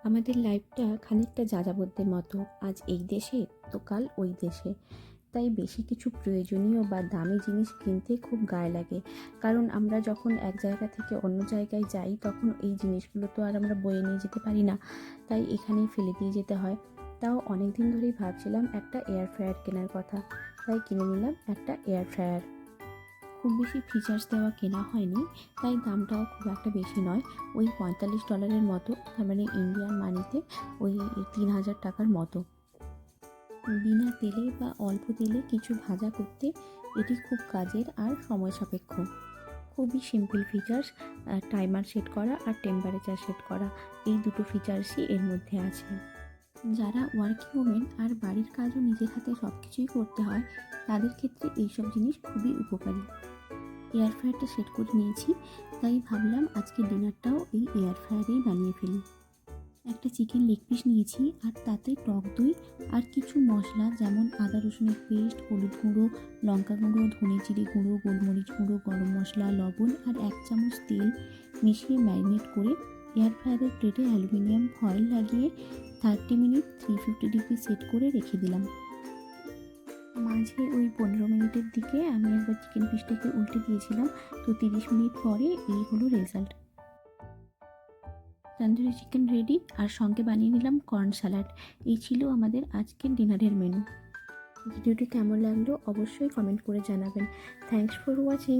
আমাদের লাইফটা খানিকটা যাযাবরদের মতো, আজ এই দেশে তো কাল ওই দেশে। তাই বেশি কিছু প্রয়োজনীয় বা দামি জিনিস কিনতে খুব গায়ে লাগে, কারণ আমরা যখন এক জায়গা থেকে অন্য জায়গায় যাই তখন এই জিনিসগুলো তো আর আমরা বয়ে নিয়ে যেতে পারি না, তাই এখানেই ফেলে দিয়ে যেতে হয়। তাও অনেক দিন ধরেই ভাবছিলাম একটা এয়ার ফ্রায়ার কেনার কথা, তাই কিনে নিলাম একটা এয়ার ফ্রায়ার। খুব বেশি ফিচার্স দেওয়া কেনা হয়নি, তাই দামটাও খুব একটা বেশি নয়, ওই $45 মতো, তার মানে ইন্ডিয়ান মানিতে ওই 3000 টাকার মতো। বিনা তেলে বা অল্প তেলে কিছু ভাজা করতে এটি খুব কাজের আর সময় সাপেক্ষ। খুবই সিম্পল ফিচার্স, টাইমার সেট করা আর টেম্পারেচার সেট করা, এই দুটো ফিচার্সই এর মধ্যে আছে। যারা ওয়ার্কিং ওমেন আর বাড়ির কাজও নিজের হাতে সব কিছুই করতে হয়, তাদের ক্ষেত্রে এইসব জিনিস খুবই উপকারী। এয়ার ফ্রায়ারটা সেট করে নিয়েছি, তাই ভাবলাম আজকে ডিনারটাও এই এয়ার ফ্রায়ারেই বানিয়ে ফেলি। একটা চিকেন লেগ পিস নিয়েছি আর তাতে টক দই আর কিছু মশলা যেমন আদা রসুনের পেস্ট, হলুদ গুঁড়ো, লঙ্কা গুঁড়ো, ধনে জিরে গুঁড়ো, গোলমরিচ গুঁড়ো, গরম মশলা, লবণ আর 1 চামচ তেল মিশিয়ে ম্যারিনেট করে এয়ার ফ্রায়ারের প্লেটে অ্যালুমিনিয়াম ফয়েল লাগিয়ে 30 মিনিট 350 ডিগ্রি সেট করে রেখে দিলাম। মাঝে ওই 15 মিনিটের দিকে আমি একবার চিকেন পিসটাকে উল্টে দিয়েছিলাম, তো 30 মিনিট পরে এই হলো রেজাল্ট। তন্দুরি চিকেন রেডি, আর সঙ্গে বানিয়ে নিলাম কর্ন স্যালাড। এই ছিল আমাদের আজকের ডিনারের মেনু। ভিডিওটি কেমন লাগলো অবশ্যই কমেন্ট করে জানাবেন। Thanks for watching.